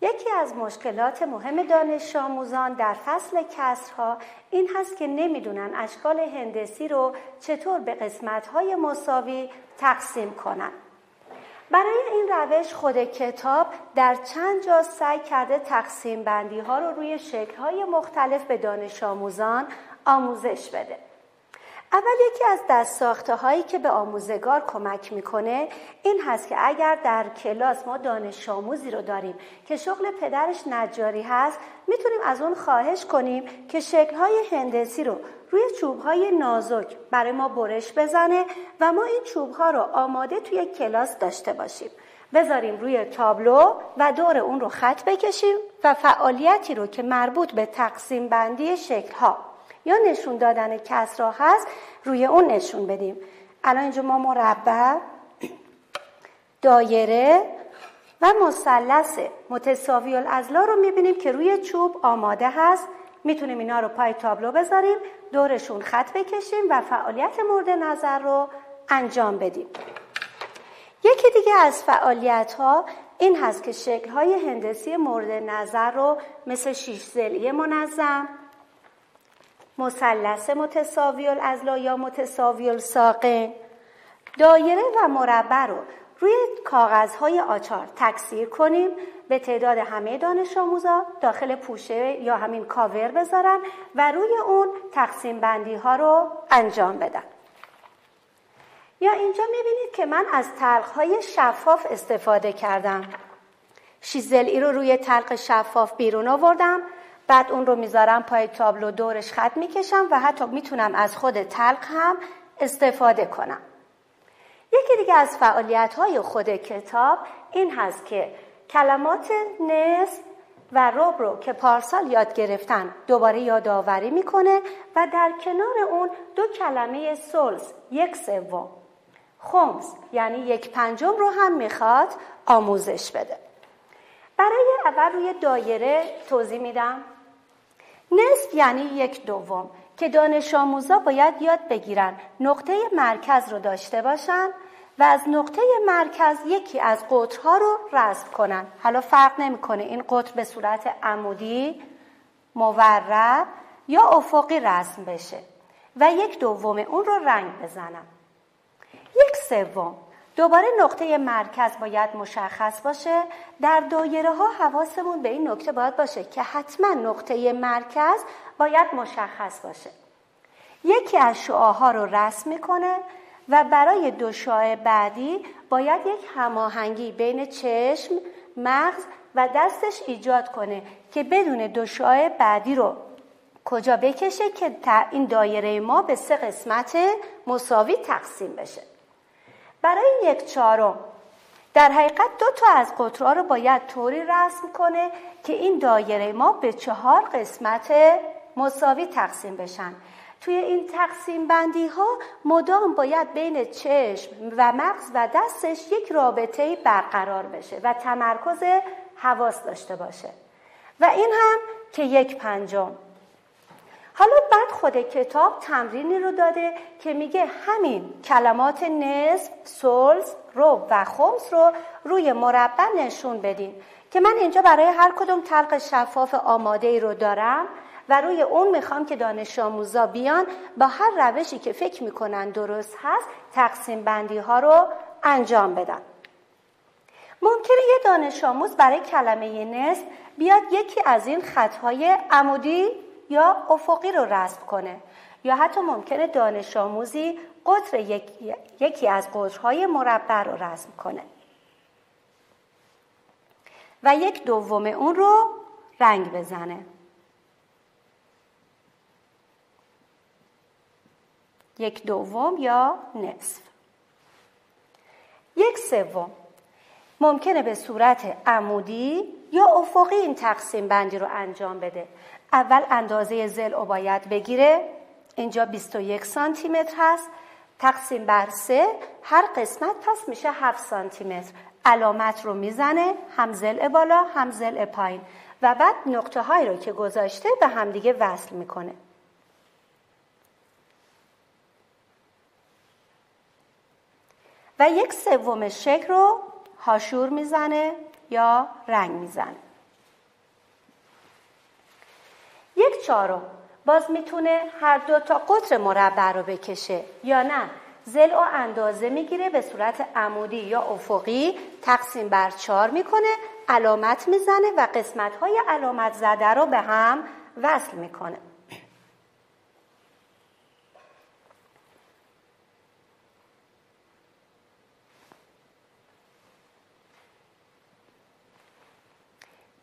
یکی از مشکلات مهم دانش آموزان در فصل کسرها این هست که نمیدونن اشکال هندسی رو چطور به قسمت‌های مساوی تقسیم کنن. برای این روش خود کتاب در چند جا سعی کرده تقسیم بندی ها رو روی شکل‌های مختلف به دانش آموزان آموزش بده. اول یکی از دست‌ساخته هایی که به آموزگار کمک میکنه این هست که اگر در کلاس ما دانش آموزی رو داریم که شغل پدرش نجاری هست، میتونیم از اون خواهش کنیم که شکل‌های هندسی رو روی چوب‌های نازک برای ما برش بزنه و ما این چوب‌ها رو آماده توی کلاس داشته باشیم. بذاریم روی تابلو و دور اون رو خط بکشیم و فعالیتی رو که مربوط به تقسیم بندی شکل‌ها یا نشون دادن کسرها هست روی اون نشون بدیم. الان اینجا ما مربع، دایره و مثلث متساوی الاضلاع رو میبینیم که روی چوب آماده هست. میتونیم اینا رو پای تابلو بذاریم، دورشون خط بکشیم و فعالیت مورد نظر رو انجام بدیم. یکی دیگه از فعالیت‌ها این هست که شکل‌های هندسی مورد نظر رو مثل شیش ضلعی منظم، مثلث متساوی الاضلاع یا متساوی الساقین، دایره و مربع رو روی کاغذهای آچار تکثیر کنیم، به تعداد همه دانش آموزا داخل پوشه یا همین کاور بذارن و روی اون تقسیم بندی ها رو انجام بدن. یا اینجا میبینید که من از تلق‌های شفاف استفاده کردم. شیش ضلعی رو روی تلق شفاف بیرون آوردم، بعد اون رو میذارم پای تابلو، دورش خط میکشم و حتی میتونم از خود تلق هم استفاده کنم. یکی دیگه از فعالیت‌های خود کتاب این هست که کلمات نصف و ربع رو که پارسال یاد گرفتن دوباره یادآوری میکنه و در کنار اون دو کلمه ثلث، یک سوم، خمس یعنی یک پنجم رو هم میخواد آموزش بده. برای اول روی دایره توضیح میدم. نصف یعنی یک دوم که دانش آموزا باید یاد بگیرن نقطه مرکز رو داشته باشن و از نقطه مرکز یکی از قطرها رو رسم کنن. حالا فرق نمیکنه این قطر به صورت عمودی، مورب یا افقی رسم بشه و یک دوم اون رو رنگ بزنم. یک سوم دوباره نقطه مرکز باید مشخص باشه. در دایره ها حواسمون به این نکته باید باشه که حتما نقطه مرکز باید مشخص باشه. یکی از شعاع‌ها رو رسم میکنه و برای دو شعاع بعدی باید یک هماهنگی بین چشم، مغز و دستش ایجاد کنه که بدون دو شعاع بعدی رو کجا بکشه که این دایره ما به 3 قسمت مساوی تقسیم بشه. برای یک چهارم در حقیقت 2 تا از قطرها رو باید طوری رسم کنه که این دایره ما به 4 قسمت مساوی تقسیم بشن. توی این تقسیم بندی ها مدام باید بین چشم و مغز و دستش یک رابطه برقرار بشه و تمرکز حواس داشته باشه و این هم که یک پنجم. حالا بعد خود کتاب تمرینی رو داده که میگه همین کلمات نصف، ثلث، ربع و خمس رو روی مربع نشون بدین که من اینجا برای هر کدوم تلق شفاف آماده‌ای رو دارم و روی اون میخوام که دانش آموزا بیان با هر روشی که فکر میکنن درست هست تقسیم بندی ها رو انجام بدن. ممکنه یه دانش آموز برای کلمه نصف بیاد یکی از این خطهای عمودی یا افقی رو رسم کنه یا حتی ممکنه دانش آموزی قطر یکی از قطرهای مربع رو رسم کنه و یک دوم اون رو رنگ بزنه. یک دوم یا نصف. یک سوم ممکنه به صورت عمودی یا افقی این تقسیم بندی رو انجام بده. اول اندازه ضلع رو باید بگیره. اینجا 21 سانتی متر هست. تقسیم بر 3، هر قسمت پس میشه 7 سانتی متر. علامت رو میزنه، هم ضلع بالا هم ضلع پایین و بعد نقطه هایی رو که گذاشته به همدیگه وصل میکنه. و یک سوم شکل رو هاشور میزنه یا رنگ میزنه. 1/4 باز میتونه هر دو تا قطر مربع رو بکشه یا نه ضلع و اندازه میگیره به صورت عمودی یا افقی تقسیم بر 4 میکنه، علامت میزنه و قسمت‌های علامت زده رو به هم وصل میکنه.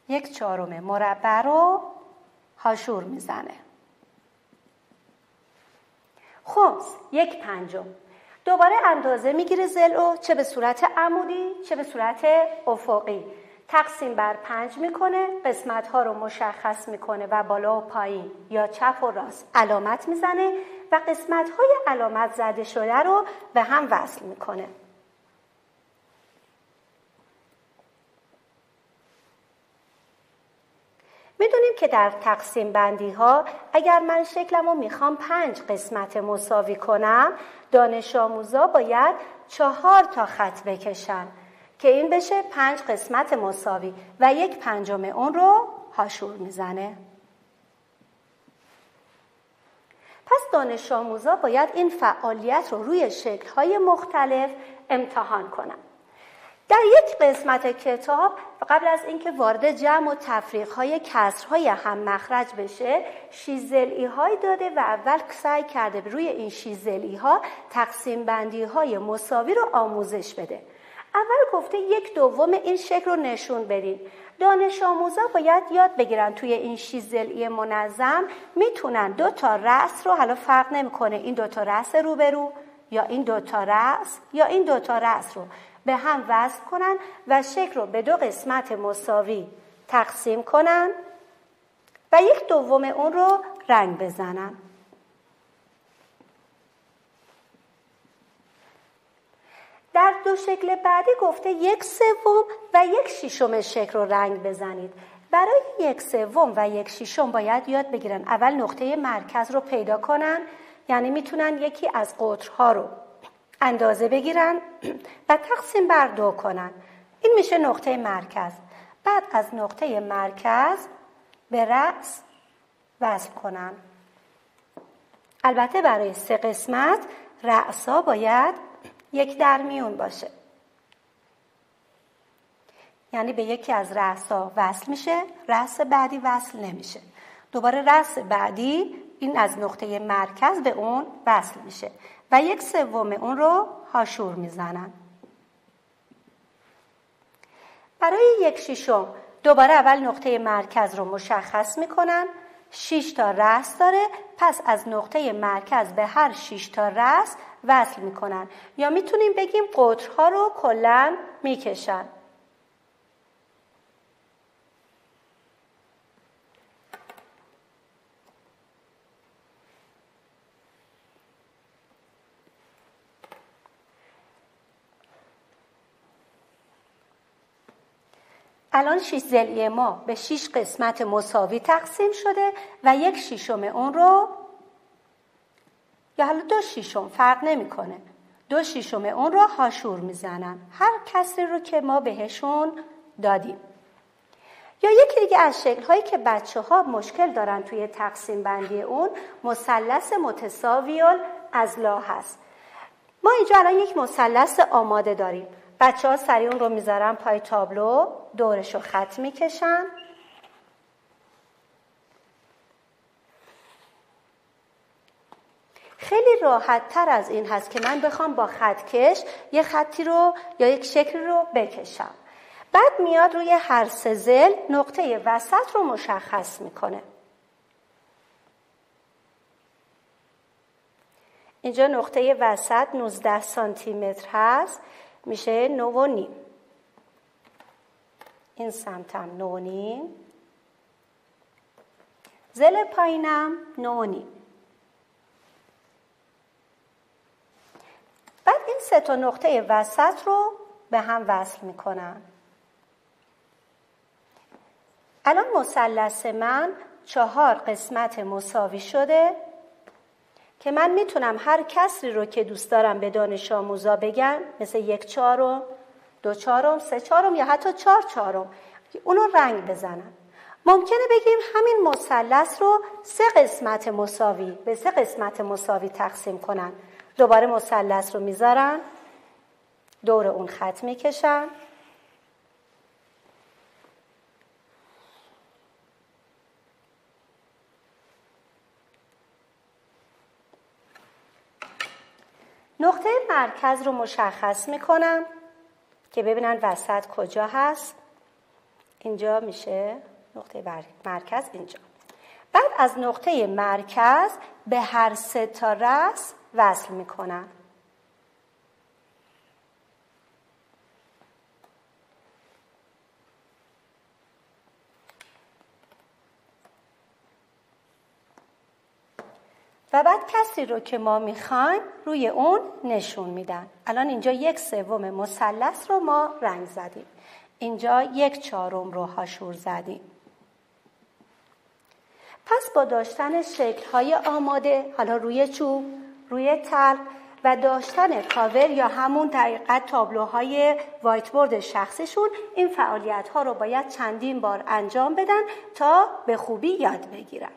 یک چهارم مربع رو هاشور میزنه. خمس 1/5 دوباره اندازه میگیره ضلع چه به صورت عمودی چه به صورت افقی تقسیم بر 5 میکنه، قسمت ها رو مشخص میکنه و بالا و پایین یا چپ و راست علامت میزنه و قسمت های علامت زده شده رو به هم وصل میکنه. میدونیم که در تقسیم بندی ها اگر من شکلمو میخوام 5 قسمت مساوی کنم، دانش آموزا باید 4 تا خط بکشن که این بشه 5 قسمت مساوی و 1/5 اون رو هاشور میزنه. پس دانش آموزا باید این فعالیت رو روی شکل‌های مختلف امتحان کنن. در یک قسمت کتاب قبل از اینکه وارد جمع و تفریق‌های کسرهای هم مخرج بشه 6 ضلعی‌های داده و اول سعی کرده روی این 6 ضلعی‌ها تقسیم بندی‌های مساوی رو آموزش بده. اول گفته 1/2 این شکل رو نشون بدین. دانش آموزا باید یاد بگیرن توی این 6 ضلعی منظم میتونن 2 تا رأس رو، حالا فرق نمیکنه این 2 تا رأس روبرو یا این 2 تا رأس یا این 2 تا رأس رو به هم وصل کنن و شکل رو به 2 قسمت مساوی تقسیم کنن و 1/2 اون رو رنگ بزنن. در 2 شکل بعدی گفته 1/3 و 1/6 شکل رو رنگ بزنید. برای 1/3 و 1/6 باید یاد بگیرن اول نقطه مرکز رو پیدا کنن، یعنی میتونن یکی از قطرها رو اندازه بگیرن و تقسیم بر 2 کنن. این میشه نقطه مرکز. بعد از نقطه مرکز به رأس وصل کنن. البته برای 3 قسمت رأس‌ها باید 1 در میون باشه، یعنی به یکی از رأس‌ها وصل میشه، رأس بعدی وصل نمیشه. دوباره رأس بعدی این از نقطه مرکز به اون وصل میشه و 1/3 اون رو هاشور میزنن. برای 1/6 دوباره اول نقطه مرکز رو مشخص میکنن. 6 تا رأس داره، پس از نقطه مرکز به هر 6 تا رأس وصل میکنن یا میتونیم بگیم قطرها رو کلاً میکشن. الان 6 ضلعی ما به 6 قسمت مساوی تقسیم شده و 1/6 اون رو یا حالا 2/6 فرق نمیکنه 2/6 اون رو هاشور میزنن، هر کسری رو که ما بهشون دادیم. یا یکی دیگه از شکل‌هایی که بچه‌ها مشکل دارن توی تقسیم بندی اون مثلث متساوی الاضلاع هست. ما اینجا الان یک مثلث آماده داریم. بچه‌ها سریع اون رو میذارن پای تابلو، دورش رو خط میکشن. خیلی راحت تر از این هست که من بخوام با خطکش یه خطی رو یا یک شکل رو بکشم. بعد میاد روی هر 3 ضلع نقطه وسط رو مشخص میکنه. اینجا نقطه وسط 19 سانتی متر هست، میشه 9.5. این سمتم 9.5. ضلع پایینم 9.5. بعد این 3 تا نقطه وسط رو به هم وصل میکنم. الان مثلث من 4 قسمت مساوی شده که من میتونم هر کسری رو که دوست دارم به دانش آموزا بگم، مثل 1/4، 2/4، 3/4 یا حتی 4/4 اونو رنگ بزنم. ممکنه بگیم همین مثلث رو 3 قسمت مساوی به 3 قسمت مساوی تقسیم کنن. دوباره مثلث رو میذارن، دور اون خط میکشن، نقطه مرکز رو مشخص میکنم که ببینن وسط کجا هست. اینجا میشه نقطه مرکز اینجا. بعد از نقطه مرکز به هر 3 تا رأس وصل میکنم. و بعد کسی رو که ما میخوایم روی اون نشون میدن. الان اینجا 1/3 مثلث رو ما رنگ زدیم. اینجا 1/4 رو هاشور زدیم. پس با داشتن شکل‌های آماده، حالا روی چوب، روی تلق و داشتن کاور یا همون دقیقاً تابلوهای وایت بورد شخصیشون، این فعالیت‌ها رو باید چندین بار انجام بدن تا به خوبی یاد بگیرن.